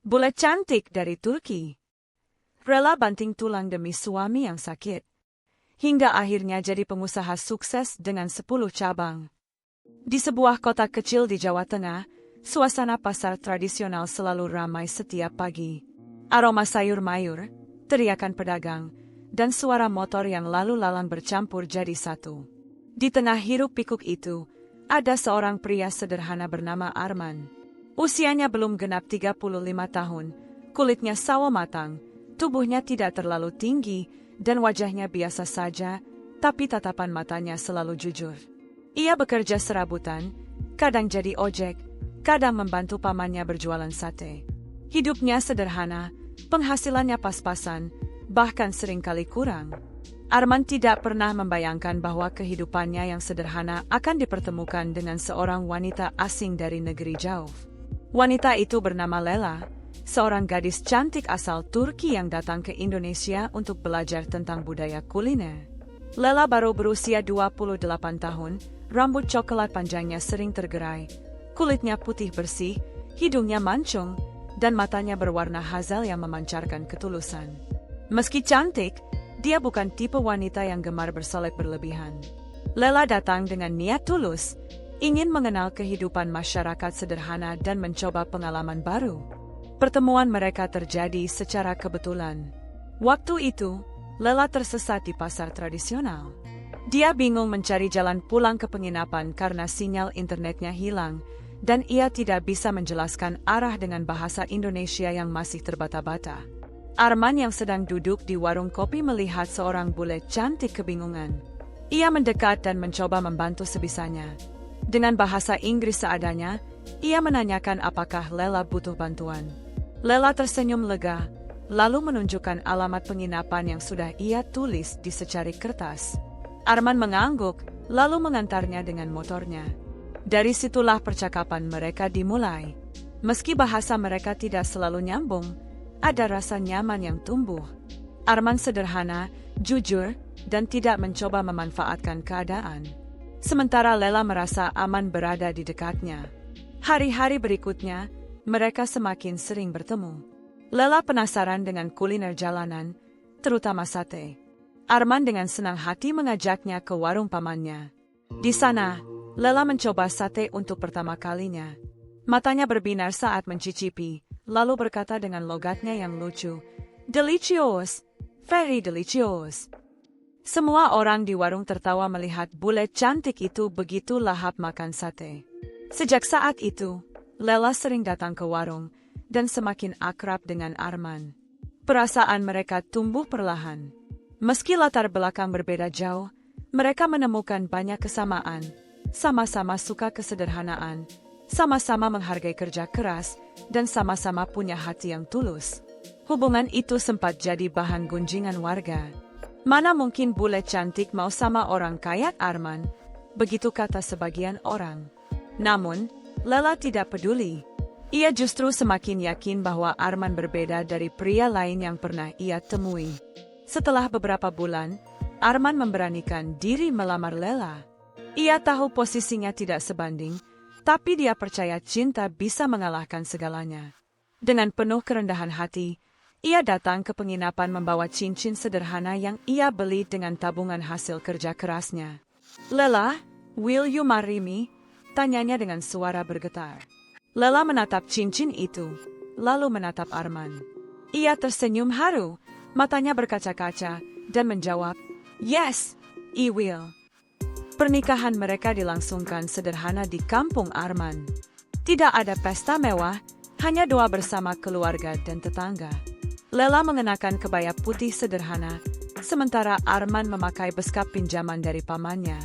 Bule cantik dari Turki. Rela banting tulang demi suami yang sakit. Hingga akhirnya jadi pengusaha sukses dengan 10 cabang. Di sebuah kota kecil di Jawa Tengah, suasana pasar tradisional selalu ramai setiap pagi. Aroma sayur mayur, teriakan pedagang, dan suara motor yang lalu lalang bercampur jadi satu. Di tengah hiruk pikuk itu, ada seorang pria sederhana bernama Arman. Usianya belum genap 35 tahun, kulitnya sawo matang, tubuhnya tidak terlalu tinggi, dan wajahnya biasa saja, tapi tatapan matanya selalu jujur. Ia bekerja serabutan, kadang jadi ojek, kadang membantu pamannya berjualan sate. Hidupnya sederhana, penghasilannya pas-pasan, bahkan seringkali kurang. Arman tidak pernah membayangkan bahwa kehidupannya yang sederhana akan dipertemukan dengan seorang wanita asing dari negeri jauh. Wanita itu bernama Lela, seorang gadis cantik asal Turki yang datang ke Indonesia untuk belajar tentang budaya kuliner. Lela baru berusia 28 tahun, rambut coklat panjangnya sering tergerai, kulitnya putih bersih, hidungnya mancung, dan matanya berwarna hazal yang memancarkan ketulusan. Meski cantik, dia bukan tipe wanita yang gemar bersolek berlebihan. Lela datang dengan niat tulus, ingin mengenal kehidupan masyarakat sederhana dan mencoba pengalaman baru. Pertemuan mereka terjadi secara kebetulan. Waktu itu, Lela tersesat di pasar tradisional. Dia bingung mencari jalan pulang ke penginapan karena sinyal internetnya hilang, dan ia tidak bisa menjelaskan arah dengan bahasa Indonesia yang masih terbata-bata. Arman yang sedang duduk di warung kopi melihat seorang bule cantik kebingungan. Ia mendekat dan mencoba membantu sebisanya. Dengan bahasa Inggris seadanya, ia menanyakan apakah Lela butuh bantuan. Lela tersenyum lega, lalu menunjukkan alamat penginapan yang sudah ia tulis di secari kertas. Arman mengangguk, lalu mengantarnya dengan motornya. Dari situlah percakapan mereka dimulai. Meski bahasa mereka tidak selalu nyambung, ada rasa nyaman yang tumbuh. Arman sederhana, jujur, dan tidak mencoba memanfaatkan keadaan. Sementara Lela merasa aman berada di dekatnya. Hari-hari berikutnya, mereka semakin sering bertemu. Lela penasaran dengan kuliner jalanan, terutama sate. Arman dengan senang hati mengajaknya ke warung pamannya. Di sana, Lela mencoba sate untuk pertama kalinya. Matanya berbinar saat mencicipi, lalu berkata dengan logatnya yang lucu, "Delicious, very delicious." Semua orang di warung tertawa melihat bule cantik itu begitu lahap makan sate. Sejak saat itu, Lela sering datang ke warung dan semakin akrab dengan Arman. Perasaan mereka tumbuh perlahan. Meski latar belakang berbeda jauh, mereka menemukan banyak kesamaan. Sama-sama suka kesederhanaan, sama-sama menghargai kerja keras, dan sama-sama punya hati yang tulus. Hubungan itu sempat jadi bahan gunjingan warga. Mana mungkin bule cantik mau sama orang kaya Arman, begitu kata sebagian orang. Namun, Lela tidak peduli. Ia justru semakin yakin bahwa Arman berbeda dari pria lain yang pernah ia temui. Setelah beberapa bulan, Arman memberanikan diri melamar Lela. Ia tahu posisinya tidak sebanding, tapi dia percaya cinta bisa mengalahkan segalanya. Dengan penuh kerendahan hati, ia datang ke penginapan membawa cincin sederhana yang ia beli dengan tabungan hasil kerja kerasnya. "Lela, will you marry me?" tanyanya dengan suara bergetar. Lela menatap cincin itu, lalu menatap Arman. Ia tersenyum haru, matanya berkaca-kaca, dan menjawab, "Yes, I will." Pernikahan mereka dilangsungkan sederhana di kampung Arman. Tidak ada pesta mewah, hanya doa bersama keluarga dan tetangga. Lela mengenakan kebaya putih sederhana, sementara Arman memakai beskap pinjaman dari pamannya.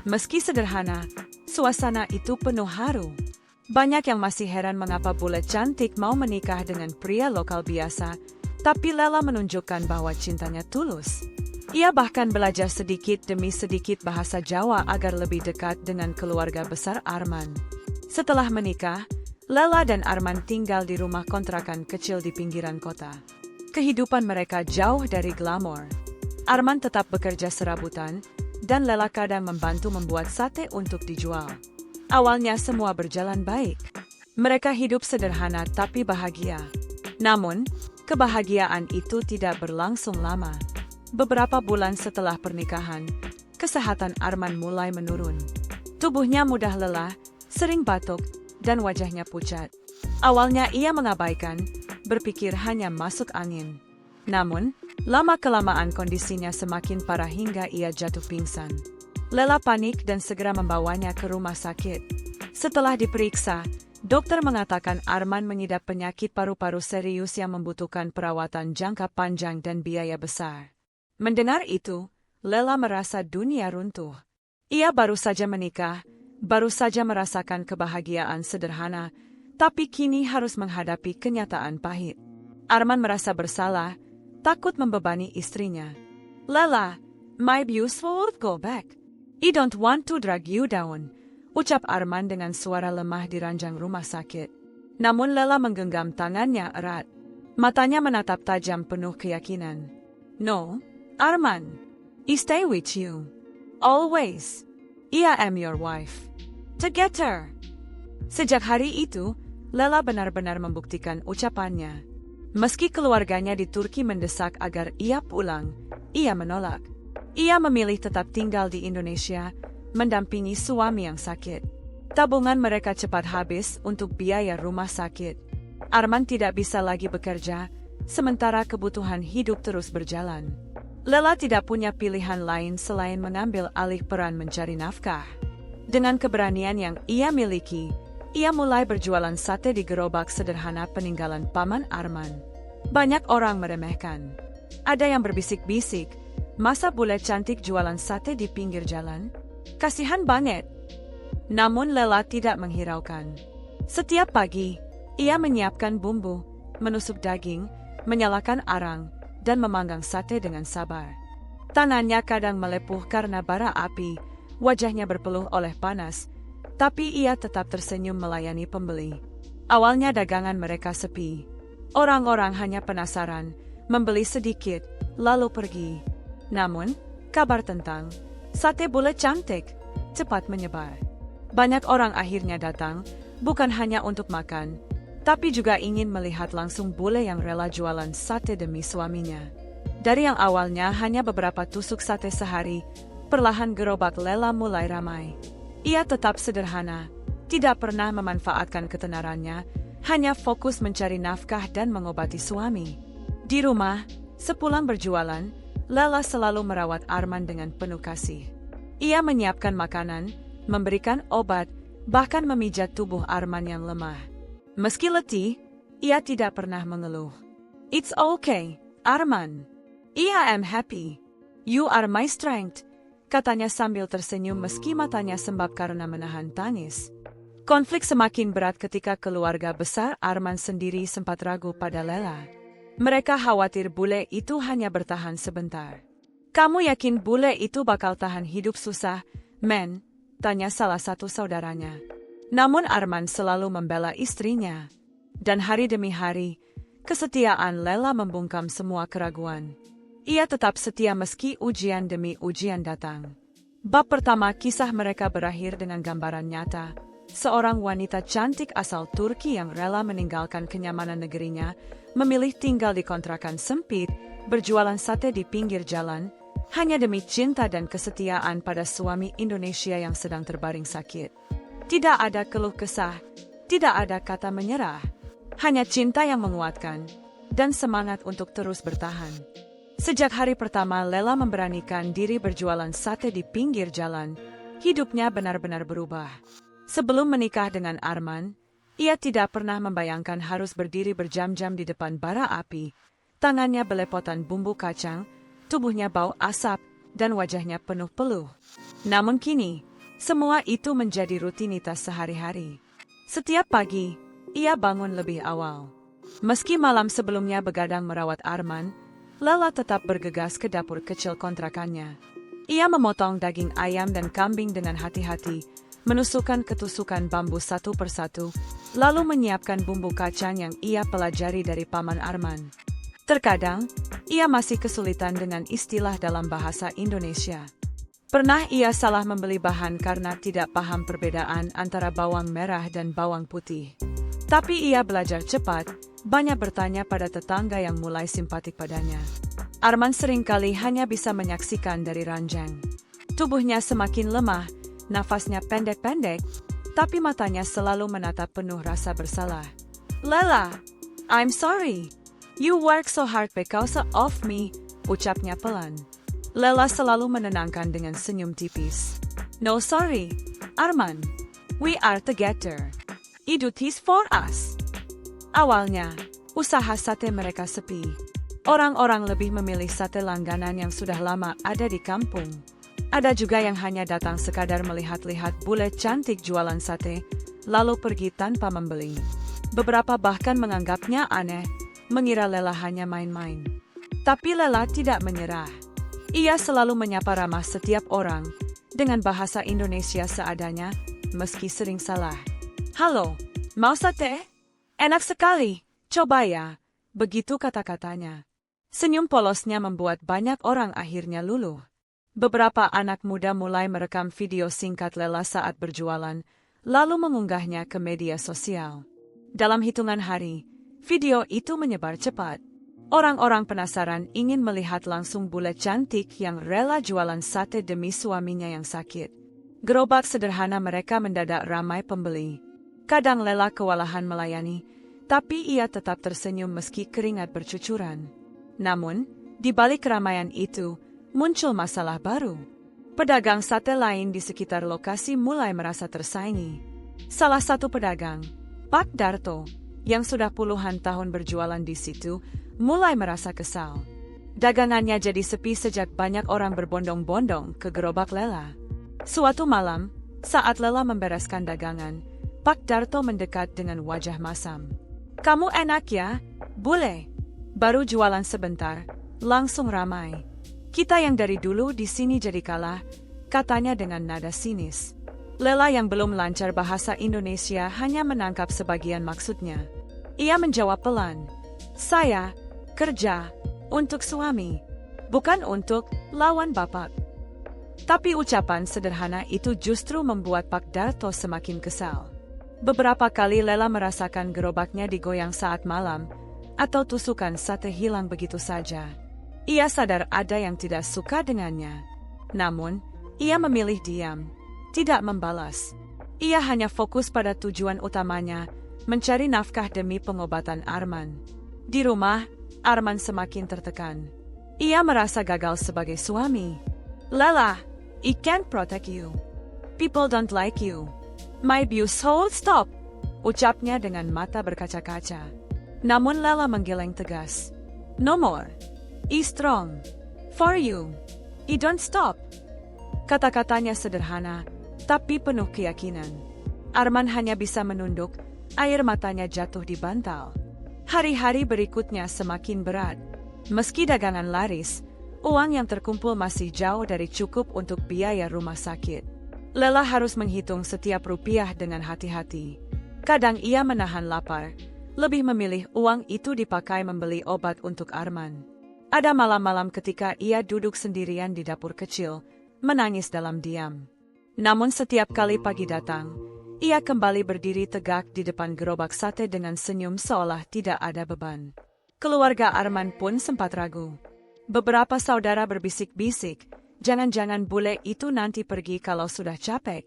Meski sederhana, suasana itu penuh haru. Banyak yang masih heran mengapa bule cantik mau menikah dengan pria lokal biasa, tapi Lela menunjukkan bahwa cintanya tulus. Ia bahkan belajar sedikit demi sedikit bahasa Jawa agar lebih dekat dengan keluarga besar Arman. Setelah menikah, Lela dan Arman tinggal di rumah kontrakan kecil di pinggiran kota. Kehidupan mereka jauh dari glamor. Arman tetap bekerja serabutan, dan Lela kadang membantu membuat sate untuk dijual. Awalnya semua berjalan baik. Mereka hidup sederhana tapi bahagia. Namun, kebahagiaan itu tidak berlangsung lama. Beberapa bulan setelah pernikahan, kesehatan Arman mulai menurun. Tubuhnya mudah lelah, sering batuk, dan wajahnya pucat. Awalnya ia mengabaikan, berpikir hanya masuk angin. Namun, lama-kelamaan kondisinya semakin parah hingga ia jatuh pingsan. Lela panik dan segera membawanya ke rumah sakit. Setelah diperiksa, dokter mengatakan Arman mengidap penyakit paru-paru serius yang membutuhkan perawatan jangka panjang dan biaya besar. Mendengar itu, Lela merasa dunia runtuh. Ia baru saja menikah, baru saja merasakan kebahagiaan sederhana, tapi kini harus menghadapi kenyataan pahit. Arman merasa bersalah, takut membebani istrinya. "Lela, my beautiful, go back. I don't want to drag you down," ucap Arman dengan suara lemah di ranjang rumah sakit. Namun Lela menggenggam tangannya erat. Matanya menatap tajam penuh keyakinan. "No, Arman. I stay with you. Always. I am your wife. Together." Sejak hari itu, Lela benar-benar membuktikan ucapannya. Meski keluarganya di Turki mendesak agar ia pulang, ia menolak. Ia memilih tetap tinggal di Indonesia, mendampingi suami yang sakit. Tabungan mereka cepat habis untuk biaya rumah sakit. Arman tidak bisa lagi bekerja, sementara kebutuhan hidup terus berjalan. Lela tidak punya pilihan lain selain mengambil alih peran mencari nafkah. Dengan keberanian yang ia miliki, ia mulai berjualan sate di gerobak sederhana peninggalan paman Arman. Banyak orang meremehkan. Ada yang berbisik-bisik, "Masa bule cantik jualan sate di pinggir jalan? Kasihan banget." Namun Lela tidak menghiraukan. Setiap pagi, ia menyiapkan bumbu, menusuk daging, menyalakan arang, dan memanggang sate dengan sabar. Tangannya kadang melepuh karena bara api, wajahnya berpeluh oleh panas, tapi ia tetap tersenyum melayani pembeli. Awalnya dagangan mereka sepi. Orang-orang hanya penasaran, membeli sedikit, lalu pergi. Namun, kabar tentang sate bule cantik cepat menyebar. Banyak orang akhirnya datang, bukan hanya untuk makan, tapi juga ingin melihat langsung bule yang rela jualan sate demi suaminya. Dari yang awalnya hanya beberapa tusuk sate sehari, perlahan gerobak Lela mulai ramai. Ia tetap sederhana, tidak pernah memanfaatkan ketenarannya, hanya fokus mencari nafkah dan mengobati suami. Di rumah, sepulang berjualan, Lela selalu merawat Arman dengan penuh kasih. Ia menyiapkan makanan, memberikan obat, bahkan memijat tubuh Arman yang lemah. Meski letih, ia tidak pernah mengeluh. "It's okay, Arman. I am happy. You are my strength," katanya sambil tersenyum meski matanya sembab karena menahan tangis. Konflik semakin berat ketika keluarga besar Arman sendiri sempat ragu pada Lela. Mereka khawatir bule itu hanya bertahan sebentar. "Kamu yakin bule itu bakal tahan hidup susah, men?" tanya salah satu saudaranya. Namun Arman selalu membela istrinya. Dan hari demi hari, kesetiaan Lela membungkam semua keraguan. Ia tetap setia meski ujian demi ujian datang. Bab pertama kisah mereka berakhir dengan gambaran nyata. Seorang wanita cantik asal Turki yang rela meninggalkan kenyamanan negerinya, memilih tinggal di kontrakan sempit, berjualan sate di pinggir jalan, hanya demi cinta dan kesetiaan pada suami Indonesia yang sedang terbaring sakit. Tidak ada keluh kesah, tidak ada kata menyerah, hanya cinta yang menguatkan, dan semangat untuk terus bertahan. Sejak hari pertama Lela memberanikan diri berjualan sate di pinggir jalan, hidupnya benar-benar berubah. Sebelum menikah dengan Arman, ia tidak pernah membayangkan harus berdiri berjam-jam di depan bara api, tangannya belepotan bumbu kacang, tubuhnya bau asap, dan wajahnya penuh peluh. Namun kini, semua itu menjadi rutinitas sehari-hari. Setiap pagi, ia bangun lebih awal. Meski malam sebelumnya begadang merawat Arman, Lela tetap bergegas ke dapur kecil kontrakannya. Ia memotong daging ayam dan kambing dengan hati-hati, menusukkan ketusukan bambu satu persatu, lalu menyiapkan bumbu kacang yang ia pelajari dari paman Arman. Terkadang, ia masih kesulitan dengan istilah dalam bahasa Indonesia. Pernah ia salah membeli bahan karena tidak paham perbedaan antara bawang merah dan bawang putih. Tapi ia belajar cepat, Banyak bertanya pada tetangga yang mulai simpatik padanya. Arman seringkali hanya bisa menyaksikan dari ranjang. Tubuhnya semakin lemah, nafasnya pendek-pendek, tapi matanya selalu menatap penuh rasa bersalah. Lela, I'm sorry. You work so hard because of me, ucapnya pelan. Lela selalu menenangkan dengan senyum tipis. No sorry, Arman. We are together. It is for us. Awalnya, usaha sate mereka sepi. Orang-orang lebih memilih sate langganan yang sudah lama ada di kampung. Ada juga yang hanya datang sekadar melihat-lihat bule cantik jualan sate, lalu pergi tanpa membeli. Beberapa bahkan menganggapnya aneh, mengira Lela hanya main-main. Tapi Lela tidak menyerah. Ia selalu menyapa ramah setiap orang, dengan bahasa Indonesia seadanya, meski sering salah. Halo, mau sate? Enak sekali, coba ya, begitu kata-katanya. Senyum polosnya membuat banyak orang akhirnya luluh. Beberapa anak muda mulai merekam video singkat Lela saat berjualan, lalu mengunggahnya ke media sosial. Dalam hitungan hari, video itu menyebar cepat. Orang-orang penasaran ingin melihat langsung bule cantik yang rela jualan sate demi suaminya yang sakit. Gerobak sederhana mereka mendadak ramai pembeli. Kadang Lela kewalahan melayani, tapi ia tetap tersenyum meski keringat bercucuran. Namun, di balik keramaian itu, muncul masalah baru. Pedagang sate lain di sekitar lokasi mulai merasa tersaingi. Salah satu pedagang, Pak Darto, yang sudah puluhan tahun berjualan di situ, mulai merasa kesal. Dagangannya jadi sepi sejak banyak orang berbondong-bondong ke gerobak Lela. Suatu malam, saat Lela membereskan dagangan, Pak Darto mendekat dengan wajah masam. "Kamu enak ya, bule? Baru jualan sebentar, langsung ramai. Kita yang dari dulu di sini jadi kalah," katanya dengan nada sinis. Lela yang belum lancar bahasa Indonesia hanya menangkap sebagian maksudnya. Ia menjawab pelan, "Saya kerja untuk suami, bukan untuk lawan bapak." Tapi ucapan sederhana itu justru membuat Pak Darto semakin kesal. Beberapa kali Lela merasakan gerobaknya digoyang saat malam, atau tusukan sate hilang begitu saja. Ia sadar ada yang tidak suka dengannya. Namun, ia memilih diam, tidak membalas. Ia hanya fokus pada tujuan utamanya, mencari nafkah demi pengobatan Arman. Di rumah, Arman semakin tertekan. Ia merasa gagal sebagai suami. "Lela, I can't protect you. People don't like you. My views hold stop," ucapnya dengan mata berkaca-kaca. Namun Lela menggeleng tegas. "No more. I strong. For you. I don't stop." Kata-katanya sederhana, tapi penuh keyakinan. Arman hanya bisa menunduk, air matanya jatuh di bantal. Hari-hari berikutnya semakin berat. Meski dagangan laris, uang yang terkumpul masih jauh dari cukup untuk biaya rumah sakit. Lela harus menghitung setiap rupiah dengan hati-hati. Kadang ia menahan lapar, lebih memilih uang itu dipakai membeli obat untuk Arman. Ada malam-malam ketika ia duduk sendirian di dapur kecil, menangis dalam diam. Namun setiap kali pagi datang, ia kembali berdiri tegak di depan gerobak sate dengan senyum seolah tidak ada beban. Keluarga Arman pun sempat ragu. Beberapa saudara berbisik-bisik, jangan-jangan bule itu nanti pergi kalau sudah capek.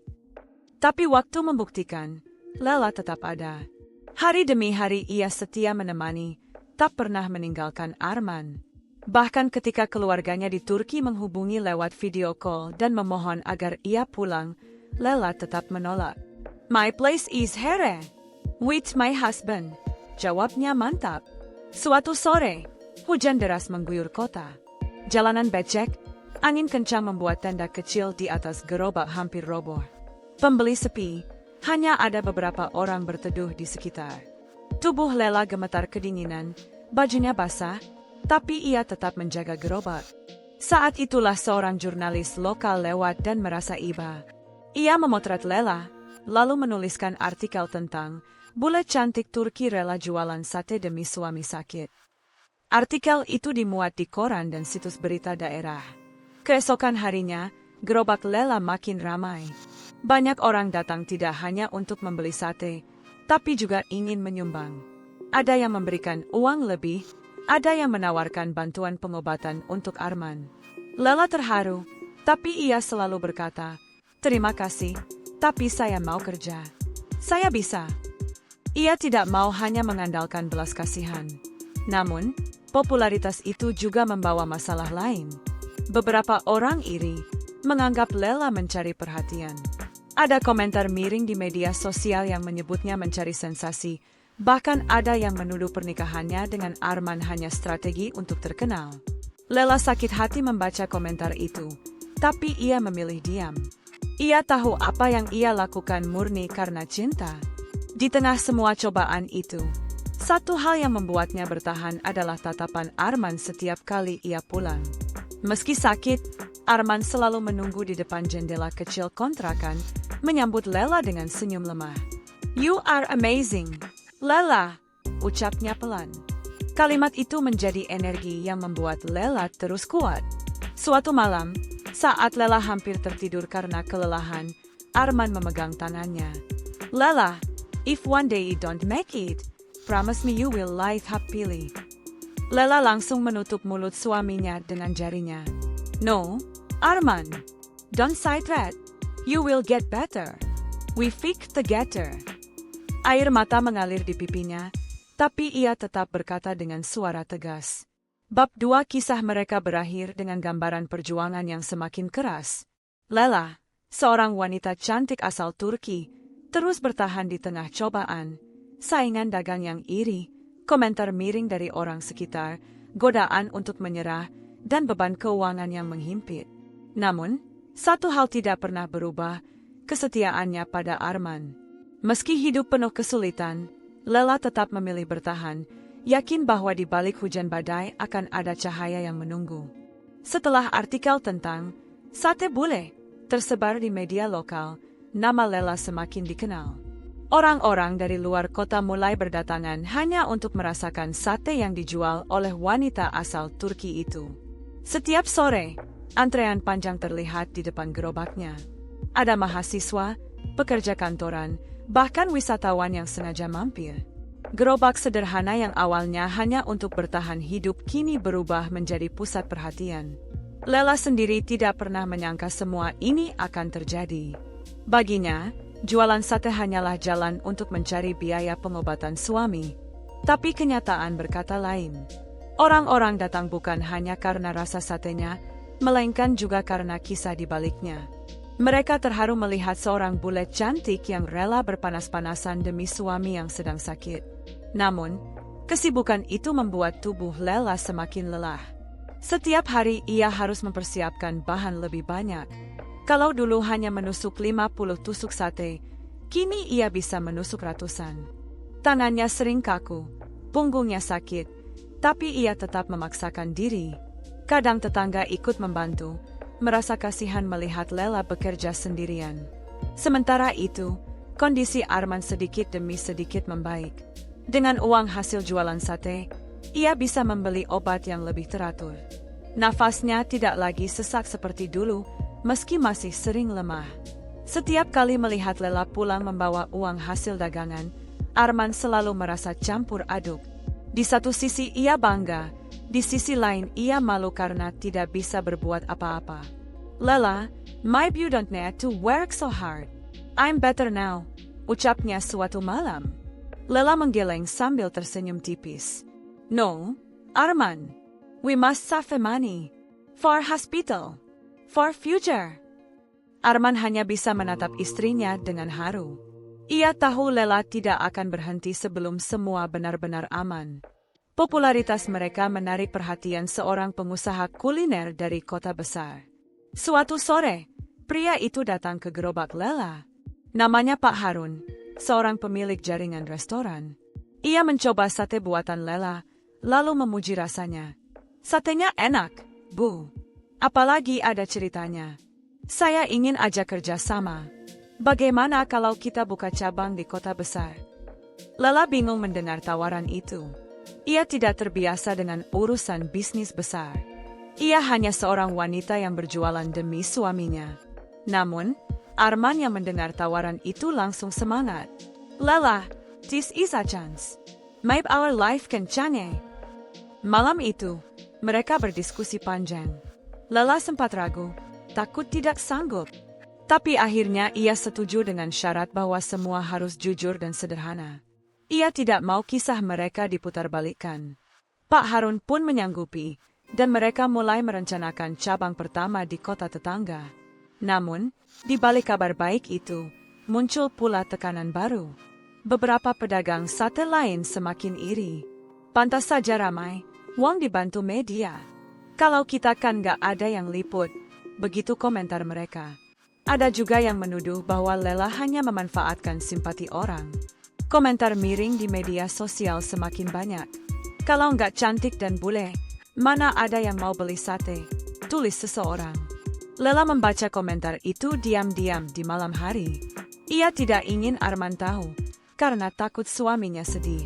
Tapi waktu membuktikan, Lela tetap ada. Hari demi hari ia setia menemani, tak pernah meninggalkan Arman. Bahkan ketika keluarganya di Turki menghubungi lewat video call dan memohon agar ia pulang, Lela tetap menolak. "My place is here, with my husband," jawabnya mantap. Suatu sore, hujan deras mengguyur kota. Jalanan becek, angin kencang membuat tenda kecil di atas gerobak hampir roboh. Pembeli sepi, hanya ada beberapa orang berteduh di sekitar. Tubuh Lela gemetar kedinginan, bajunya basah, tapi ia tetap menjaga gerobak. Saat itulah seorang jurnalis lokal lewat dan merasa iba. Ia memotret Lela, lalu menuliskan artikel tentang bule cantik Turki rela jualan sate demi suami sakit. Artikel itu dimuat di koran dan situs berita daerah. Keesokan harinya, gerobak Lela makin ramai. Banyak orang datang tidak hanya untuk membeli sate, tapi juga ingin menyumbang. Ada yang memberikan uang lebih, ada yang menawarkan bantuan pengobatan untuk Arman. Lela terharu, tapi ia selalu berkata, "Terima kasih, tapi saya mau kerja. Saya bisa." Ia tidak mau hanya mengandalkan belas kasihan. Namun, popularitas itu juga membawa masalah lain. Beberapa orang iri menganggap Lela mencari perhatian. Ada komentar miring di media sosial yang menyebutnya mencari sensasi, bahkan ada yang menuduh pernikahannya dengan Arman hanya strategi untuk terkenal. Lela sakit hati membaca komentar itu, tapi ia memilih diam. Ia tahu apa yang ia lakukan murni karena cinta. Di tengah semua cobaan itu, satu hal yang membuatnya bertahan adalah tatapan Arman setiap kali ia pulang. Meski sakit, Arman selalu menunggu di depan jendela kecil kontrakan, menyambut Lela dengan senyum lemah. "You are amazing, Lela," ucapnya pelan. Kalimat itu menjadi energi yang membuat Lela terus kuat. Suatu malam, saat Lela hampir tertidur karena kelelahan, Arman memegang tangannya. "Lela, if one day you don't make it, promise me you will live happily." Lela langsung menutup mulut suaminya dengan jarinya. "No, Arman, don't say that. You will get better. We fix together." Air mata mengalir di pipinya, tapi ia tetap berkata dengan suara tegas. Bab 2 kisah mereka berakhir dengan gambaran perjuangan yang semakin keras. Lela, seorang wanita cantik asal Turki, terus bertahan di tengah cobaan, saingan dagang yang iri, komentar miring dari orang sekitar, godaan untuk menyerah, dan beban keuangan yang menghimpit. Namun, satu hal tidak pernah berubah, kesetiaannya pada Arman. Meski hidup penuh kesulitan, Lela tetap memilih bertahan, yakin bahwa di balik hujan badai akan ada cahaya yang menunggu. Setelah artikel tentang sate bule tersebar di media lokal, nama Lela semakin dikenal. Orang-orang dari luar kota mulai berdatangan hanya untuk merasakan sate yang dijual oleh wanita asal Turki itu. Setiap sore, antrean panjang terlihat di depan gerobaknya. Ada mahasiswa, pekerja kantoran, bahkan wisatawan yang sengaja mampir. Gerobak sederhana yang awalnya hanya untuk bertahan hidup kini berubah menjadi pusat perhatian. Lela sendiri tidak pernah menyangka semua ini akan terjadi. Baginya, jualan sate hanyalah jalan untuk mencari biaya pengobatan suami. Tapi kenyataan berkata lain. Orang-orang datang bukan hanya karena rasa satenya, melainkan juga karena kisah di baliknya. Mereka terharu melihat seorang bule cantik yang rela berpanas-panasan demi suami yang sedang sakit. Namun, kesibukan itu membuat tubuh Lela semakin lelah. Setiap hari ia harus mempersiapkan bahan lebih banyak. Kalau dulu hanya menusuk 50 tusuk sate, kini ia bisa menusuk ratusan. Tangannya sering kaku, punggungnya sakit, tapi ia tetap memaksakan diri. Kadang tetangga ikut membantu, merasa kasihan melihat Lela bekerja sendirian. Sementara itu, kondisi Arman sedikit demi sedikit membaik. Dengan uang hasil jualan sate, ia bisa membeli obat yang lebih teratur. Nafasnya tidak lagi sesak seperti dulu, meski masih sering lemah. Setiap kali melihat Lela pulang membawa uang hasil dagangan, Arman selalu merasa campur aduk. Di satu sisi ia bangga, di sisi lain ia malu karena tidak bisa berbuat apa-apa. "Lela, maybe you don't need to work so hard. I'm better now," ucapnya suatu malam. Lela menggeleng sambil tersenyum tipis. "No, Arman, we must save money. For hospital. For future." Arman hanya bisa menatap istrinya dengan haru. Ia tahu Lela tidak akan berhenti sebelum semua benar-benar aman. Popularitas mereka menarik perhatian seorang pengusaha kuliner dari kota besar. Suatu sore, pria itu datang ke gerobak Lela. Namanya Pak Harun, seorang pemilik jaringan restoran. Ia mencoba sate buatan Lela, lalu memuji rasanya. "Satenya enak, Bu. Apalagi ada ceritanya. Saya ingin ajak kerja sama. Bagaimana kalau kita buka cabang di kota besar?" Lela bingung mendengar tawaran itu. Ia tidak terbiasa dengan urusan bisnis besar. Ia hanya seorang wanita yang berjualan demi suaminya. Namun, Arman yang mendengar tawaran itu langsung semangat. "Lela, this is a chance. Maybe our life can change. Malam itu, mereka berdiskusi panjang. Lela sempat ragu, takut tidak sanggup. Tapi akhirnya ia setuju dengan syarat bahwa semua harus jujur dan sederhana. Ia tidak mau kisah mereka diputarbalikkan. Pak Harun pun menyanggupi, dan mereka mulai merencanakan cabang pertama di kota tetangga. Namun, di balik kabar baik itu, muncul pula tekanan baru. Beberapa pedagang sate lain semakin iri. Pantas saja ramai, Wong dibantu media. Kalau kita kan gak ada yang liput, begitu komentar mereka. Ada juga yang menuduh bahwa Lela hanya memanfaatkan simpati orang. Komentar miring di media sosial semakin banyak. Kalau nggak cantik dan bule, mana ada yang mau beli sate? Tulis seseorang. Lela membaca komentar itu diam-diam di malam hari. Ia tidak ingin Arman tahu, karena takut suaminya sedih.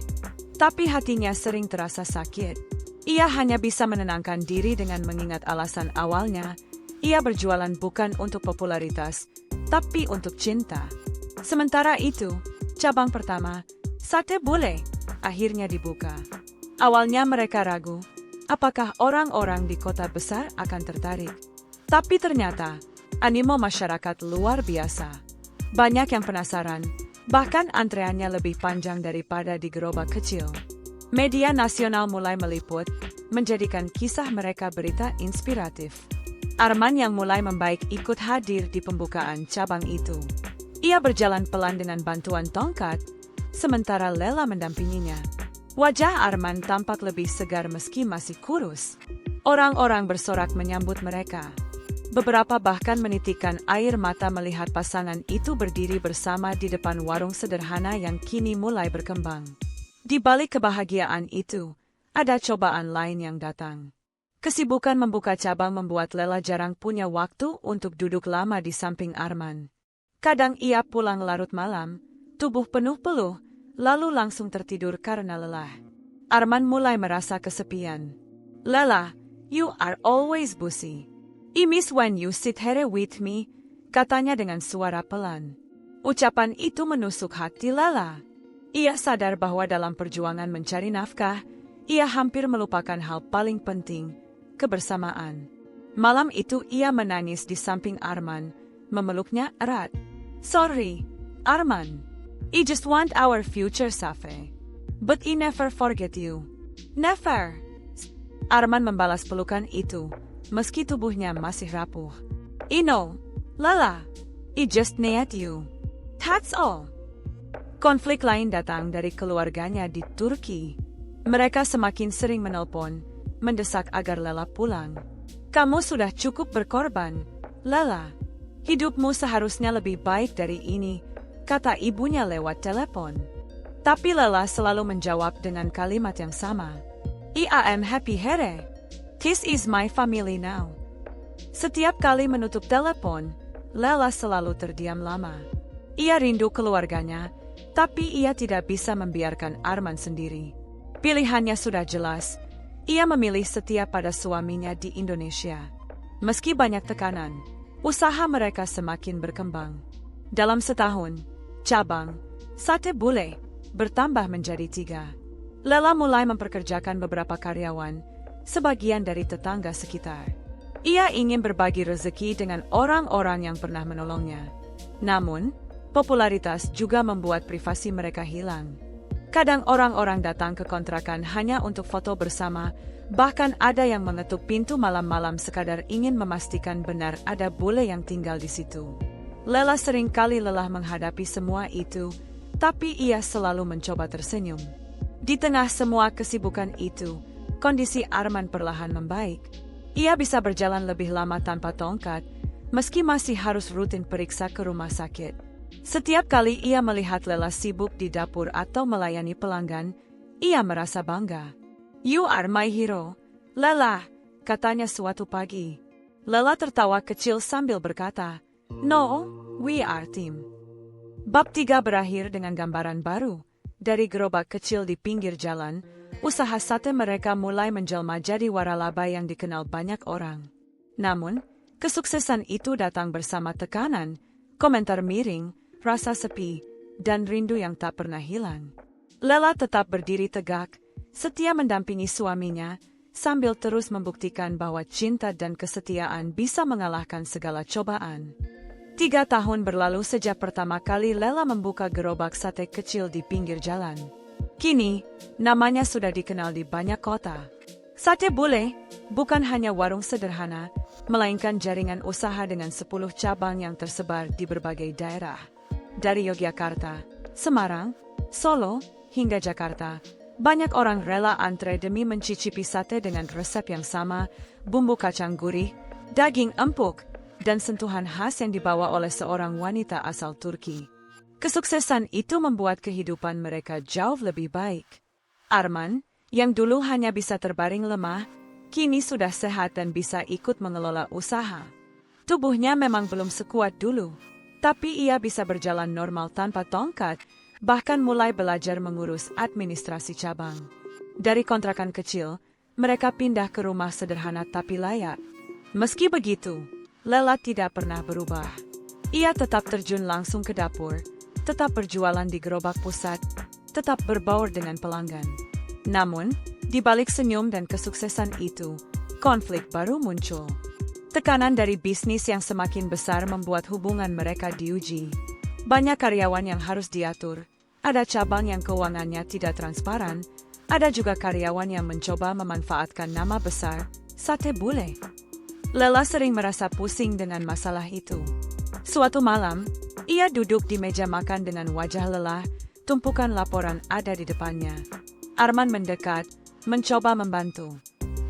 Tapi hatinya sering terasa sakit. Ia hanya bisa menenangkan diri dengan mengingat alasan awalnya. Ia berjualan bukan untuk popularitas, tapi untuk cinta. Sementara itu, cabang pertama, sate bule, akhirnya dibuka. Awalnya mereka ragu, apakah orang-orang di kota besar akan tertarik. Tapi ternyata, animo masyarakat luar biasa. Banyak yang penasaran, bahkan antreannya lebih panjang daripada di gerobak kecil. Media nasional mulai meliput, menjadikan kisah mereka berita inspiratif. Arman yang mulai membaik ikut hadir di pembukaan cabang itu. Ia berjalan pelan dengan bantuan tongkat, sementara Lela mendampinginya. Wajah Arman tampak lebih segar meski masih kurus. Orang-orang bersorak menyambut mereka. Beberapa bahkan menitikkan air mata melihat pasangan itu berdiri bersama di depan warung sederhana yang kini mulai berkembang. Di balik kebahagiaan itu, ada cobaan lain yang datang. Kesibukan membuka cabang membuat Lela jarang punya waktu untuk duduk lama di samping Arman. Kadang ia pulang larut malam, tubuh penuh peluh, lalu langsung tertidur karena lelah. Arman mulai merasa kesepian. Lela, you are always busy. I miss when you sit here with me, katanya dengan suara pelan. Ucapan itu menusuk hati Lela. Ia sadar bahwa dalam perjuangan mencari nafkah, ia hampir melupakan hal paling penting, kebersamaan. Malam itu ia menangis di samping Arman, memeluknya erat. Sorry, Arman. I just want our future Safe. But I never forget you. Never. Arman membalas pelukan itu, meski tubuhnya masih rapuh. I know, Lela. I just need you. That's all. Konflik lain datang dari keluarganya di Turki. Mereka semakin sering menelpon, mendesak agar Lela pulang. Kamu sudah cukup berkorban, Lela. Hidupmu seharusnya lebih baik dari ini, kata ibunya lewat telepon. Tapi Lela selalu menjawab dengan kalimat yang sama. I am happy here. This is my family now. Setiap kali menutup telepon, Lela selalu terdiam lama. Ia rindu keluarganya, tapi ia tidak bisa membiarkan Arman sendiri. Pilihannya sudah jelas. Ia memilih setia pada suaminya di Indonesia. Meski banyak tekanan, usaha mereka semakin berkembang. Dalam setahun, cabang sate bule bertambah menjadi 3. Lela mulai memperkerjakan beberapa karyawan, sebagian dari tetangga sekitar. Ia ingin berbagi rezeki dengan orang-orang yang pernah menolongnya. Namun, popularitas juga membuat privasi mereka hilang. Kadang orang-orang datang ke kontrakan hanya untuk foto bersama, bahkan ada yang mengetuk pintu malam-malam sekadar ingin memastikan benar ada bule yang tinggal di situ. Lela sering kali lelah menghadapi semua itu, tapi ia selalu mencoba tersenyum. Di tengah semua kesibukan itu, kondisi Arman perlahan membaik. Ia bisa berjalan lebih lama tanpa tongkat, meski masih harus rutin periksa ke rumah sakit. Setiap kali ia melihat Lela sibuk di dapur atau melayani pelanggan, ia merasa bangga. You are my hero, Lela, katanya suatu pagi. Lela tertawa kecil sambil berkata, No, we are team. Bab 3 berakhir dengan gambaran baru. Dari gerobak kecil di pinggir jalan, usaha sate mereka mulai menjelma jadi waralaba yang dikenal banyak orang. Namun, kesuksesan itu datang bersama tekanan, komentar miring, rasa sepi, dan rindu yang tak pernah hilang. Lela tetap berdiri tegak, setia mendampingi suaminya, sambil terus membuktikan bahwa cinta dan kesetiaan bisa mengalahkan segala cobaan. 3 tahun berlalu sejak pertama kali Lela membuka gerobak sate kecil di pinggir jalan. Kini, namanya sudah dikenal di banyak kota. Sate Bule bukan hanya warung sederhana, melainkan jaringan usaha dengan 10 cabang yang tersebar di berbagai daerah. Dari Yogyakarta, Semarang, Solo, hingga Jakarta, banyak orang rela antre demi mencicipi sate dengan resep yang sama, bumbu kacang gurih, daging empuk, dan sentuhan khas yang dibawa oleh seorang wanita asal Turki. Kesuksesan itu membuat kehidupan mereka jauh lebih baik. Arman, yang dulu hanya bisa terbaring lemah, kini sudah sehat dan bisa ikut mengelola usaha. Tubuhnya memang belum sekuat dulu, tapi ia bisa berjalan normal tanpa tongkat, bahkan mulai belajar mengurus administrasi cabang. Dari kontrakan kecil, mereka pindah ke rumah sederhana tapi layak. Meski begitu, Lela tidak pernah berubah. Ia tetap terjun langsung ke dapur, tetap berjualan di gerobak pusat, tetap berbaur dengan pelanggan. Namun, di balik senyum dan kesuksesan itu, konflik baru muncul. Tekanan dari bisnis yang semakin besar membuat hubungan mereka diuji. Banyak karyawan yang harus diatur, ada cabang yang keuangannya tidak transparan, ada juga karyawan yang mencoba memanfaatkan nama besar, Sate Bule. Lela sering merasa pusing dengan masalah itu. Suatu malam, ia duduk di meja makan dengan wajah lelah, tumpukan laporan ada di depannya. Arman mendekat, mencoba membantu.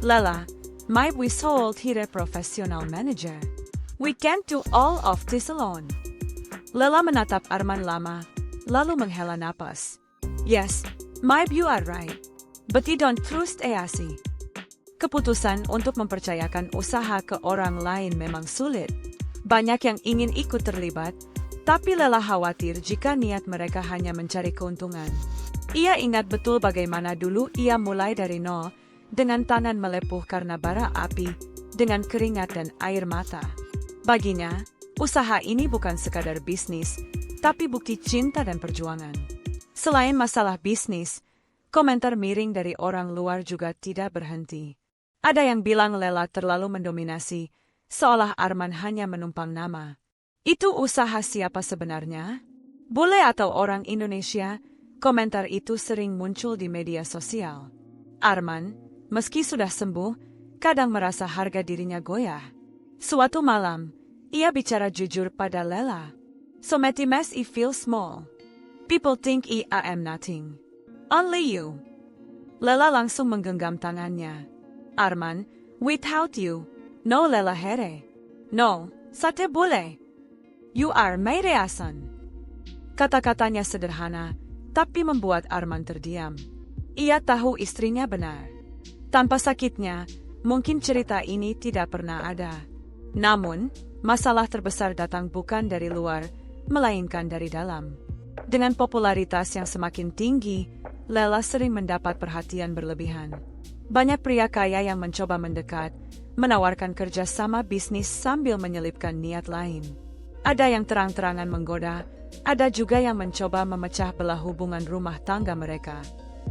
Lela, my household here professional manager. We can't do all of this alone. Lela menatap Arman lama, lalu menghela napas. Yes, my you are right. But you don't trust Easi. Keputusan untuk mempercayakan usaha ke orang lain memang sulit. Banyak yang ingin ikut terlibat, tapi Lela khawatir jika niat mereka hanya mencari keuntungan. Ia ingat betul bagaimana dulu ia mulai dari nol, dengan tangan melepuh karena bara api, dengan keringat dan air mata. Baginya, usaha ini bukan sekadar bisnis, tapi bukti cinta dan perjuangan. Selain masalah bisnis, komentar miring dari orang luar juga tidak berhenti. Ada yang bilang Lela terlalu mendominasi, seolah Arman hanya menumpang nama. Itu usaha siapa sebenarnya? Bule atau orang Indonesia? Komentar itu sering muncul di media sosial. Arman, meski sudah sembuh, kadang merasa harga dirinya goyah. Suatu malam, ia bicara jujur pada Lela. Sometimes I feel small. People think I am nothing. Only you. Lela langsung menggenggam tangannya. Arman, without you, no Lela here. No, Sate Bule. You are my reason. Kata-katanya sederhana, tapi membuat Arman terdiam. Ia tahu istrinya benar. Tanpa sakitnya, mungkin cerita ini tidak pernah ada. Namun, masalah terbesar datang bukan dari luar, melainkan dari dalam. Dengan popularitas yang semakin tinggi, Lela sering mendapat perhatian berlebihan. Banyak pria kaya yang mencoba mendekat, menawarkan kerjasama bisnis sambil menyelipkan niat lain. Ada yang terang-terangan menggoda, ada juga yang mencoba memecah belah hubungan rumah tangga mereka.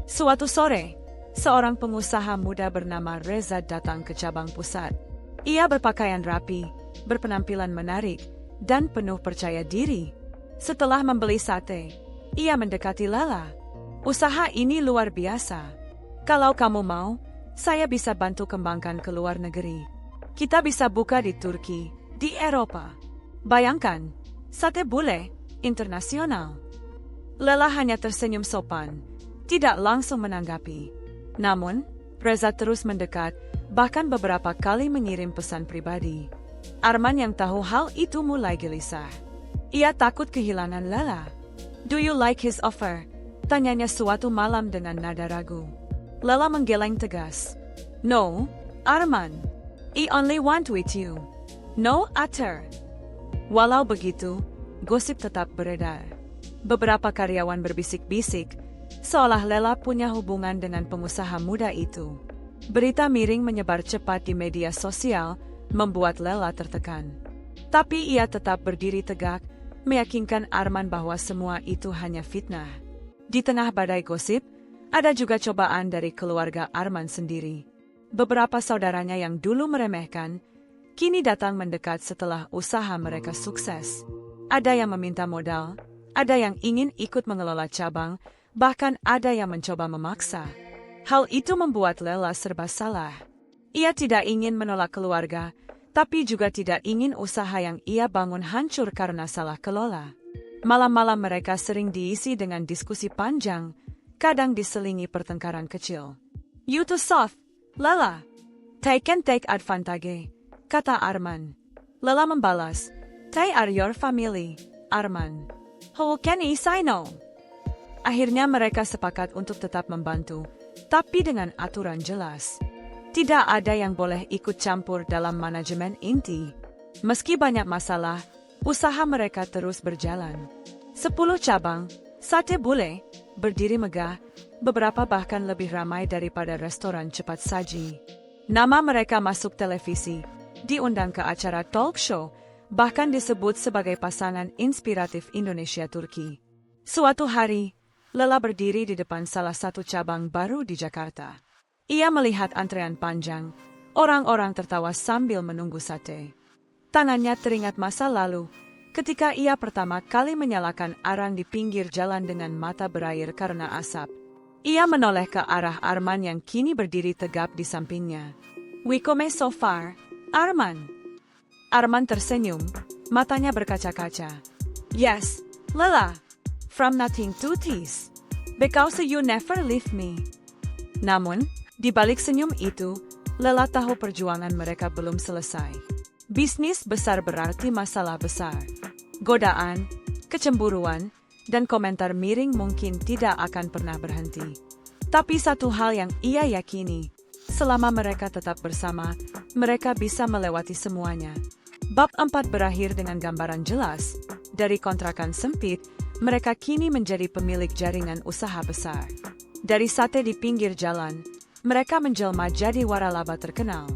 Suatu sore, seorang pengusaha muda bernama Reza datang ke cabang pusat. Ia berpakaian rapi, berpenampilan menarik, dan penuh percaya diri. Setelah membeli sate, ia mendekati Lela. Usaha ini luar biasa. Kalau kamu mau, saya bisa bantu kembangkan ke luar negeri. Kita bisa buka di Turki, di Eropa. Bayangkan, Sate Bule internasional. Lela hanya tersenyum sopan, tidak langsung menanggapi. Namun, Reza terus mendekat, bahkan beberapa kali mengirim pesan pribadi. Arman yang tahu hal itu mulai gelisah. Ia takut kehilangan Lela. Do you like his offer? Tanyanya suatu malam dengan nada ragu. Lela menggeleng tegas. No, Arman. I only want with you. No other. Walau begitu, gosip tetap beredar. Beberapa karyawan berbisik-bisik, seolah Lela punya hubungan dengan pengusaha muda itu. Berita miring menyebar cepat di media sosial, membuat Lela tertekan. Tapi ia tetap berdiri tegak, meyakinkan Arman bahwa semua itu hanya fitnah. Di tengah badai gosip, ada juga cobaan dari keluarga Arman sendiri. Beberapa saudaranya yang dulu meremehkan, kini datang mendekat setelah usaha mereka sukses. Ada yang meminta modal, ada yang ingin ikut mengelola cabang, bahkan ada yang mencoba memaksa. Hal itu membuat Lela serba salah. Ia tidak ingin menolak keluarga, tapi juga tidak ingin usaha yang ia bangun hancur karena salah kelola. Malam-malam mereka sering diisi dengan diskusi panjang, kadang diselingi pertengkaran kecil. "You too soft, Lela. Take advantage," kata Arman. Lela membalas, "They are your family, Arman. How can I say no?" Akhirnya mereka sepakat untuk tetap membantu, tapi dengan aturan jelas. Tidak ada yang boleh ikut campur dalam manajemen inti. Meski banyak masalah, usaha mereka terus berjalan. 10 cabang, sate bule, berdiri megah, beberapa bahkan lebih ramai daripada restoran cepat saji. Nama mereka masuk televisi, diundang ke acara talk show, bahkan disebut sebagai pasangan inspiratif Indonesia-Turki. Suatu hari, Lela berdiri di depan salah satu cabang baru di Jakarta. Ia melihat antrean panjang, orang-orang tertawa sambil menunggu sate. Tangannya teringat masa lalu, ketika ia pertama kali menyalakan arang di pinggir jalan dengan mata berair karena asap. Ia menoleh ke arah Arman yang kini berdiri tegap di sampingnya. "We come so far, Arman." Arman tersenyum, matanya berkaca-kaca. "Yes, Lela. From nothing to this. Because you never leave me." Namun, di balik senyum itu, Lela tahu perjuangan mereka belum selesai. Bisnis besar berarti masalah besar. Godaan, kecemburuan, dan komentar miring mungkin tidak akan pernah berhenti. Tapi satu hal yang ia yakini, selama mereka tetap bersama, mereka bisa melewati semuanya. Bab 4 berakhir dengan gambaran jelas. Dari kontrakan sempit, mereka kini menjadi pemilik jaringan usaha besar. Dari sate di pinggir jalan, mereka menjelma jadi waralaba terkenal.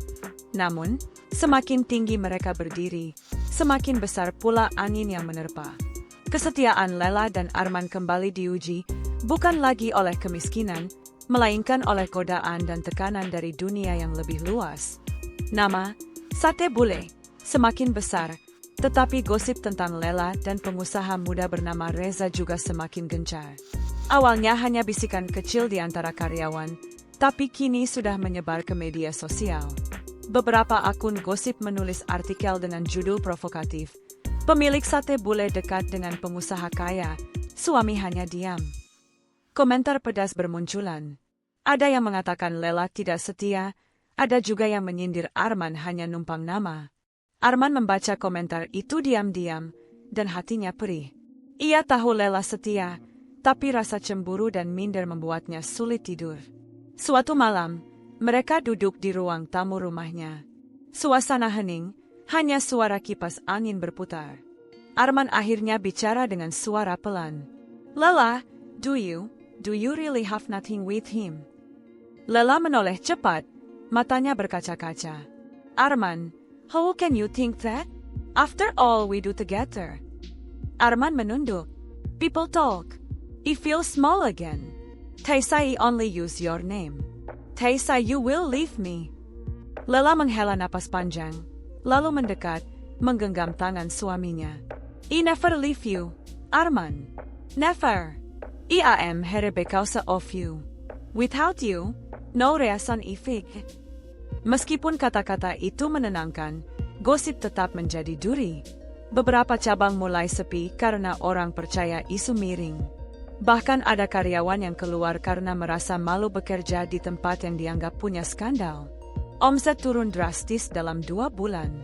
Namun, semakin tinggi mereka berdiri, semakin besar pula angin yang menerpa. Kesetiaan Lela dan Arman kembali diuji, bukan lagi oleh kemiskinan, melainkan oleh godaan dan tekanan dari dunia yang lebih luas. Nama, Sate Bule, semakin besar, tetapi gosip tentang Lela dan pengusaha muda bernama Reza juga semakin gencar. Awalnya hanya bisikan kecil di antara karyawan, tapi kini sudah menyebar ke media sosial. Beberapa akun gosip menulis artikel dengan judul provokatif. "Pemilik sate bule dekat dengan pengusaha kaya, suami hanya diam." Komentar pedas bermunculan. Ada yang mengatakan Lela tidak setia, ada juga yang menyindir Arman hanya numpang nama. Arman membaca komentar itu diam-diam, dan hatinya perih. Ia tahu Lela setia, tapi rasa cemburu dan minder membuatnya sulit tidur. Suatu malam, mereka duduk di ruang tamu rumahnya. Suasana hening, hanya suara kipas angin berputar. Arman akhirnya bicara dengan suara pelan. "Lela, do you really have nothing with him?" Lela menoleh cepat, matanya berkaca-kaca. "Arman, how can you think that? After all we do together." Arman menunduk. "People talk. I feel small again. They say I only use your name. They say you will leave me." Lela menghela napas panjang, lalu mendekat, menggenggam tangan suaminya. "I never leave you, Arman. Never. I am here because of you. Without you, no reason I fake." Meskipun kata-kata itu menenangkan, gosip tetap menjadi duri. Beberapa cabang mulai sepi karena orang percaya isu miring. Bahkan ada karyawan yang keluar karena merasa malu bekerja di tempat yang dianggap punya skandal. Omset turun drastis dalam 2 bulan.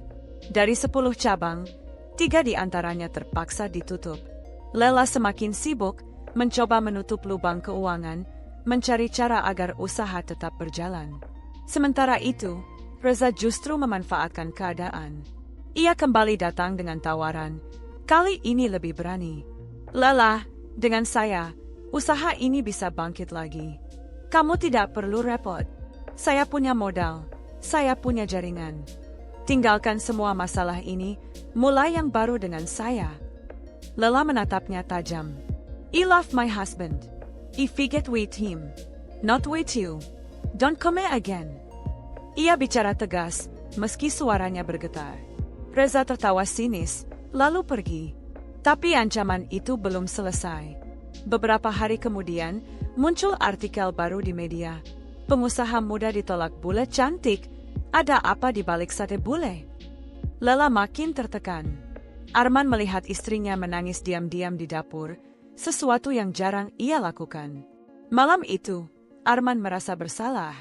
Dari 10 cabang, 3 di antaranya terpaksa ditutup. Lela semakin sibuk, mencoba menutup lubang keuangan, mencari cara agar usaha tetap berjalan. Sementara itu, Reza justru memanfaatkan keadaan. Ia kembali datang dengan tawaran, kali ini lebih berani. "Lela, dengan saya, usaha ini bisa bangkit lagi. Kamu tidak perlu repot. Saya punya modal, saya punya jaringan. Tinggalkan semua masalah ini, mulai yang baru dengan saya." Lela menatapnya tajam. "I love my husband. If we get with him, not with you, don't come again. Ia bicara tegas, meski suaranya bergetar. Reza tertawa sinis, lalu pergi. Tapi ancaman itu belum selesai. Beberapa hari kemudian, muncul artikel baru di media. Pengusaha muda ditolak bule cantik, ada apa di balik sate bule? Lela makin tertekan. Arman melihat istrinya menangis diam-diam di dapur, sesuatu yang jarang ia lakukan. Malam itu, Arman merasa bersalah.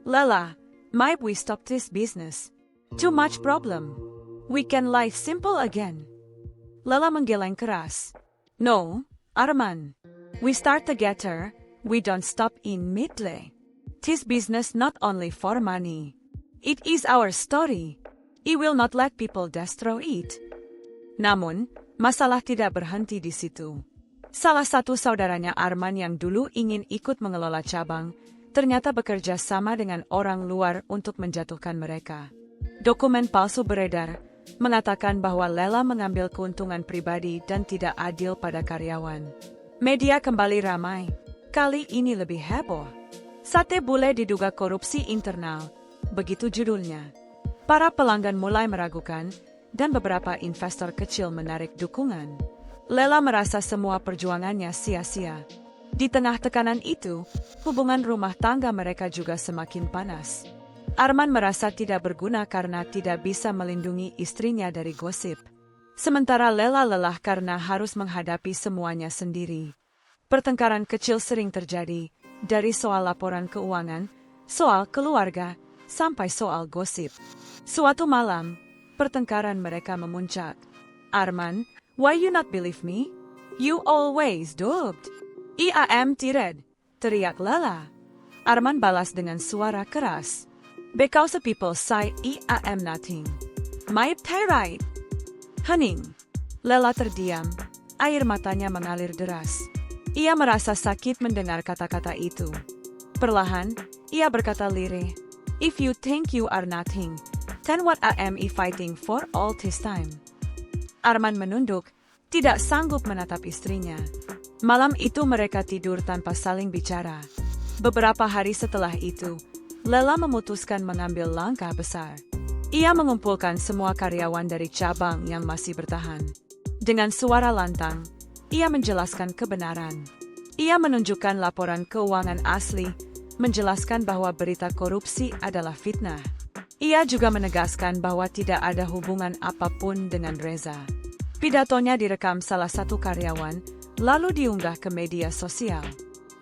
Lela, might we stop this business? Too much problem. We can live simple again. Lela menggeleng keras. No, Arman. We start together, we don't stop in midlay. This business not only for money. It is our story. I will not let people destroy it. Namun, masalah tidak berhenti di situ. Salah satu saudaranya Arman yang dulu ingin ikut mengelola cabang, ternyata bekerja sama dengan orang luar untuk menjatuhkan mereka. Dokumen palsu beredar, mengatakan bahwa Lela mengambil keuntungan pribadi dan tidak adil pada karyawan. Media kembali ramai. Kali ini lebih heboh. Sate bule diduga korupsi internal, begitu judulnya. Para pelanggan mulai meragukan, dan beberapa investor kecil menarik dukungan. Lela merasa semua perjuangannya sia-sia. Di tengah tekanan itu, hubungan rumah tangga mereka juga semakin panas. Arman merasa tidak berguna karena tidak bisa melindungi istrinya dari gosip. Sementara Lela lelah karena harus menghadapi semuanya sendiri. Pertengkaran kecil sering terjadi, dari soal laporan keuangan, soal keluarga, sampai soal gosip. Suatu malam, pertengkaran mereka memuncak. Arman, why you not believe me? You always duped. I am tired, teriak Lela. Arman balas dengan suara keras. Because the people say I am nothing. My right. Hening. Lela terdiam, air matanya mengalir deras. Ia merasa sakit mendengar kata-kata itu. Perlahan, ia berkata lirih, if you think you are nothing, then what am I fighting for all this time? Arman menunduk, tidak sanggup menatap istrinya. Malam itu mereka tidur tanpa saling bicara. Beberapa hari setelah itu, Lela memutuskan mengambil langkah besar. Ia mengumpulkan semua karyawan dari cabang yang masih bertahan. Dengan suara lantang, ia menjelaskan kebenaran. Ia menunjukkan laporan keuangan asli, menjelaskan bahwa berita korupsi adalah fitnah. Ia juga menegaskan bahwa tidak ada hubungan apapun dengan Reza. Pidatonya direkam salah satu karyawan, lalu diunggah ke media sosial.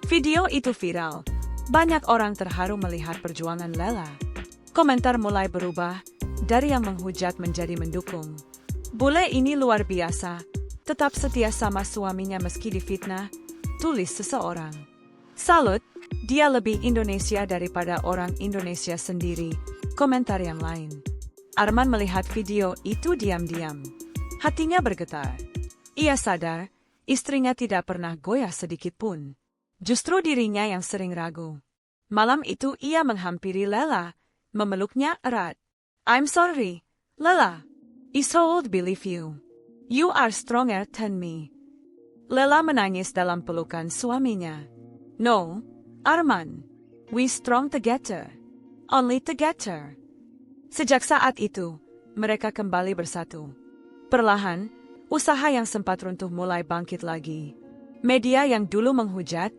Video itu viral. Banyak orang terharu melihat perjuangan Lela. Komentar mulai berubah, dari yang menghujat menjadi mendukung. Bule ini luar biasa, tetap setia sama suaminya meski difitnah, tulis seseorang. Salut, dia lebih Indonesia daripada orang Indonesia sendiri, komentar yang lain. Arman melihat video itu diam-diam. Hatinya bergetar. Ia sadar, istrinya tidak pernah goyah sedikit pun. Justru dirinya yang sering ragu. Malam itu ia menghampiri Lela, memeluknya erat. I'm sorry, Lela. I won't believe you. You are stronger than me. Lela menangis dalam pelukan suaminya. No, Arman. We strong together. Only together. Sejak saat itu, mereka kembali bersatu. Perlahan, usaha yang sempat runtuh mulai bangkit lagi. Media yang dulu menghujat,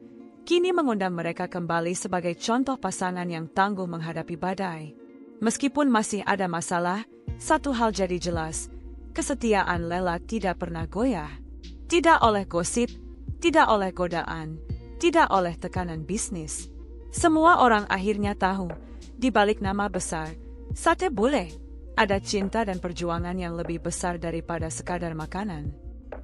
kini mengundang mereka kembali sebagai contoh pasangan yang tangguh menghadapi badai. Meskipun masih ada masalah, satu hal jadi jelas, kesetiaan Lela tidak pernah goyah. Tidak oleh gosip, tidak oleh godaan, tidak oleh tekanan bisnis. Semua orang akhirnya tahu, di balik nama besar, sate bule, ada cinta dan perjuangan yang lebih besar daripada sekadar makanan.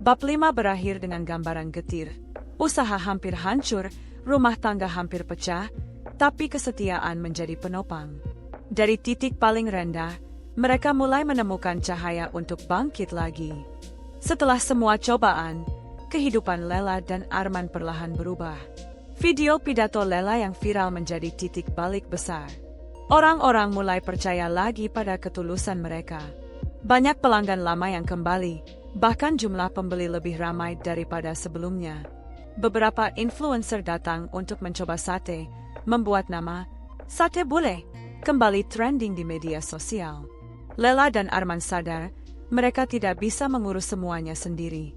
Bab 5 berakhir dengan gambaran getir. Usaha hampir hancur, rumah tangga hampir pecah, tapi kesetiaan menjadi penopang. Dari titik paling rendah, mereka mulai menemukan cahaya untuk bangkit lagi. Setelah semua cobaan, kehidupan Lela dan Arman perlahan berubah. Video pidato Lela yang viral menjadi titik balik besar. Orang-orang mulai percaya lagi pada ketulusan mereka. Banyak pelanggan lama yang kembali, bahkan jumlah pembeli lebih ramai daripada sebelumnya. Beberapa influencer datang untuk mencoba sate, membuat nama Sate Bule kembali trending di media sosial. Lela dan Arman sadar mereka tidak bisa mengurus semuanya sendiri.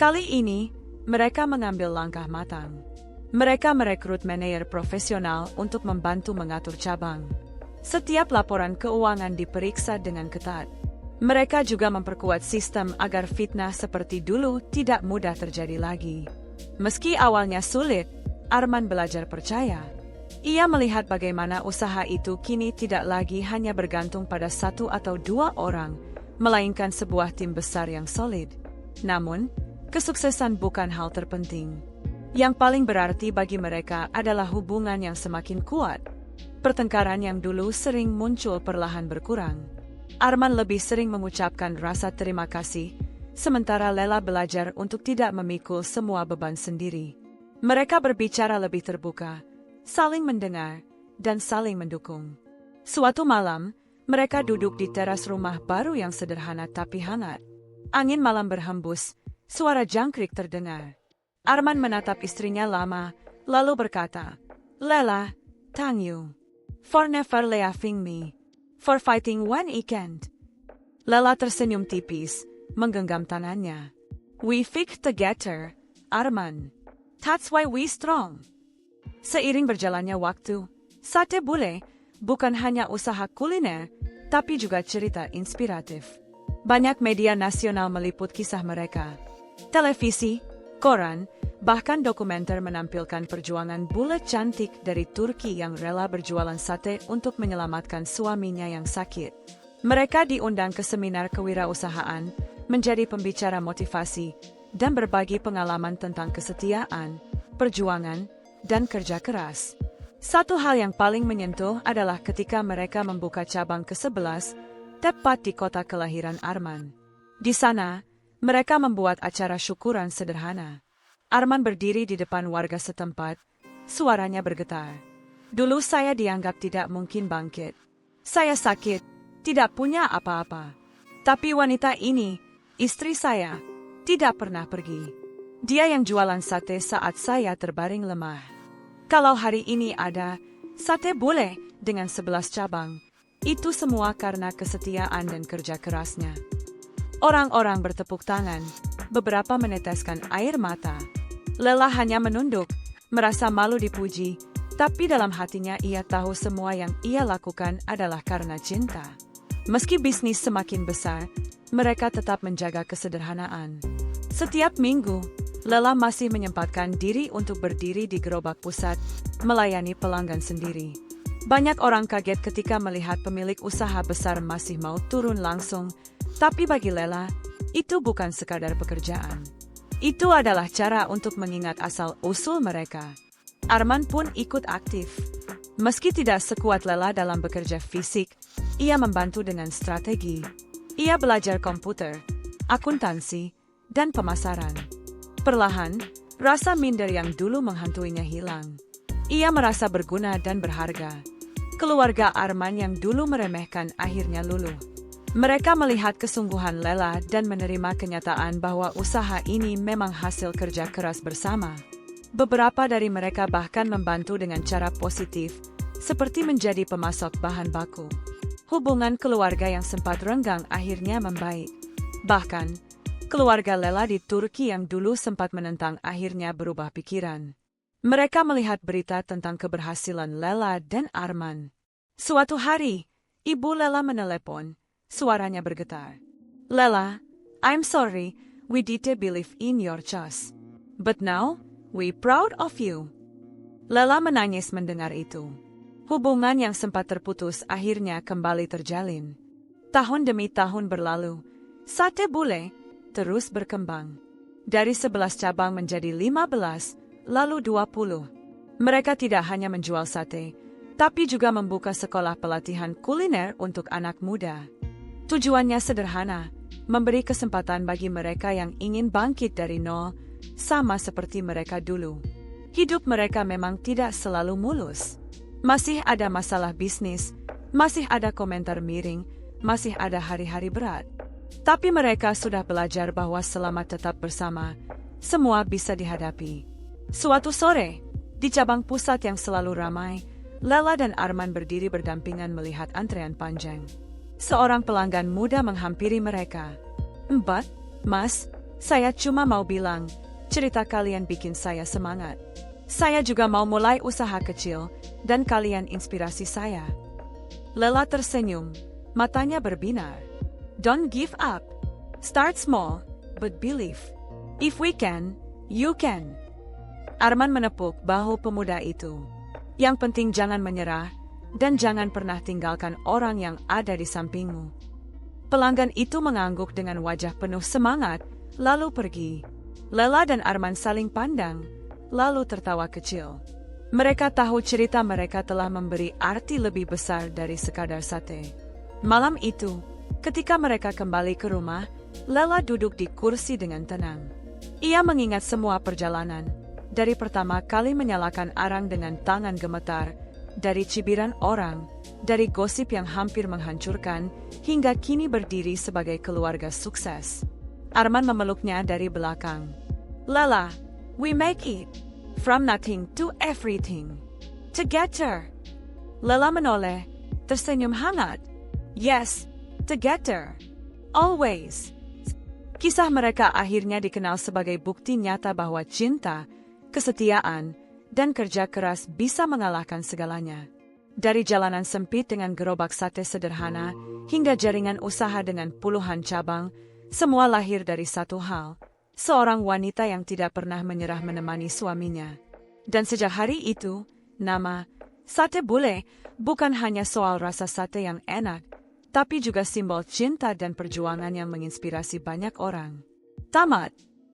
Kali ini, mereka mengambil langkah matang. Mereka merekrut manajer profesional untuk membantu mengatur cabang. Setiap laporan keuangan diperiksa dengan ketat. Mereka juga memperkuat sistem agar fitnah seperti dulu tidak mudah terjadi lagi. Meski awalnya sulit, Arman belajar percaya. Ia melihat bagaimana usaha itu kini tidak lagi hanya bergantung pada satu atau dua orang, melainkan sebuah tim besar yang solid. Namun, kesuksesan bukan hal terpenting. Yang paling berarti bagi mereka adalah hubungan yang semakin kuat. Pertengkaran yang dulu sering muncul perlahan berkurang. Arman lebih sering mengucapkan rasa terima kasih, sementara Lela belajar untuk tidak memikul semua beban sendiri. Mereka berbicara lebih terbuka, saling mendengar, dan saling mendukung. Suatu malam, mereka duduk di teras rumah baru yang sederhana tapi hangat. Angin malam berhembus, suara jangkrik terdengar. Arman menatap istrinya lama, lalu berkata, "Lela, thank you for never leaving me, for fighting when I can't." Lela tersenyum tipis, menggenggam tangannya. "We fight together, Arman. That's why we strong." Seiring berjalannya waktu, Sate Bule bukan hanya usaha kuliner, tapi juga cerita inspiratif. Banyak media nasional meliput kisah mereka. Televisi, koran, bahkan dokumenter menampilkan perjuangan bule cantik dari Turki yang rela berjualan sate untuk menyelamatkan suaminya yang sakit. Mereka diundang ke seminar kewirausahaan, menjadi pembicara motivasi, dan berbagi pengalaman tentang kesetiaan, perjuangan, dan kerja keras. Satu hal yang paling menyentuh adalah ketika mereka membuka cabang ke-11, tepat di kota kelahiran Arman. Di sana, mereka membuat acara syukuran sederhana. Arman berdiri di depan warga setempat, suaranya bergetar. "Dulu saya dianggap tidak mungkin bangkit. Saya sakit, tidak punya apa-apa. Tapi wanita ini, istri saya, tidak pernah pergi. Dia yang jualan sate saat saya terbaring lemah. Kalau hari ini ada Sate Bule dengan 11 cabang, itu semua karena kesetiaan dan kerja kerasnya." Orang-orang bertepuk tangan, beberapa meneteskan air mata. Lela hanya menunduk, merasa malu dipuji, tapi dalam hatinya ia tahu semua yang ia lakukan adalah karena cinta. Meski bisnis semakin besar, mereka tetap menjaga kesederhanaan. Setiap minggu, Lela masih menyempatkan diri untuk berdiri di gerobak pusat, melayani pelanggan sendiri. Banyak orang kaget ketika melihat pemilik usaha besar masih mau turun langsung, tapi bagi Lela, itu bukan sekadar pekerjaan. Itu adalah cara untuk mengingat asal-usul mereka. Arman pun ikut aktif. Meski tidak sekuat Lela dalam bekerja fisik, ia membantu dengan strategi. Ia belajar komputer, akuntansi, dan pemasaran. Perlahan, rasa minder yang dulu menghantuinya hilang. Ia merasa berguna dan berharga. Keluarga Arman yang dulu meremehkan akhirnya luluh. Mereka melihat kesungguhan Lela dan menerima kenyataan bahwa usaha ini memang hasil kerja keras bersama. Beberapa dari mereka bahkan membantu dengan cara positif, seperti menjadi pemasok bahan baku. Hubungan keluarga yang sempat renggang akhirnya membaik. Bahkan, keluarga Lela di Turki yang dulu sempat menentang akhirnya berubah pikiran. Mereka melihat berita tentang keberhasilan Lela dan Arman. Suatu hari, ibu Lela menelepon, suaranya bergetar. "Lela, I'm sorry, we didn't believe in your choice. But now, we proud of you." Lela menangis mendengar itu. Hubungan yang sempat terputus akhirnya kembali terjalin. Tahun demi tahun berlalu, Sate Bule terus berkembang. Dari 11 cabang menjadi 15, lalu 20. Mereka tidak hanya menjual sate, tapi juga membuka sekolah pelatihan kuliner untuk anak muda. Tujuannya sederhana, memberi kesempatan bagi mereka yang ingin bangkit dari nol, sama seperti mereka dulu. Hidup mereka memang tidak selalu mulus. Masih ada masalah bisnis, masih ada komentar miring, masih ada hari-hari berat. Tapi mereka sudah belajar bahwa selama tetap bersama, semua bisa dihadapi. Suatu sore, di cabang pusat yang selalu ramai, Lela dan Arman berdiri berdampingan melihat antrean panjang. Seorang pelanggan muda menghampiri mereka. "Mbak, Mas, saya cuma mau bilang, cerita kalian bikin saya semangat. Saya juga mau mulai usaha kecil, dan kalian inspirasi saya." Lela tersenyum, matanya berbinar. "Don't give up. Start small, but believe. If we can, you can." Arman menepuk bahu pemuda itu. "Yang penting jangan menyerah, dan jangan pernah tinggalkan orang yang ada di sampingmu." Pelanggan itu mengangguk dengan wajah penuh semangat, lalu pergi. Lela dan Arman saling pandang, lalu tertawa kecil. Mereka tahu cerita mereka telah memberi arti lebih besar dari sekadar sate. Malam itu, ketika mereka kembali ke rumah, Lela duduk di kursi dengan tenang. Ia mengingat semua perjalanan, dari pertama kali menyalakan arang dengan tangan gemetar, dari cibiran orang, dari gosip yang hampir menghancurkan, hingga kini berdiri sebagai keluarga sukses. Arman memeluknya dari belakang. "Lela, we make it. From nothing to everything. Together." Lela menoleh, tersenyum hangat. "Yes, together. Always." Kisah mereka akhirnya dikenal sebagai bukti nyata bahwa cinta, kesetiaan, dan kerja keras bisa mengalahkan segalanya. Dari jalanan sempit dengan gerobak sate sederhana, hingga jaringan usaha dengan puluhan cabang, semua lahir dari satu hal, seorang wanita yang tidak pernah menyerah menemani suaminya. Dan sejak hari itu, nama Sate Bule bukan hanya soal rasa sate yang enak, tapi juga simbol cinta dan perjuangan yang menginspirasi banyak orang. Tamat.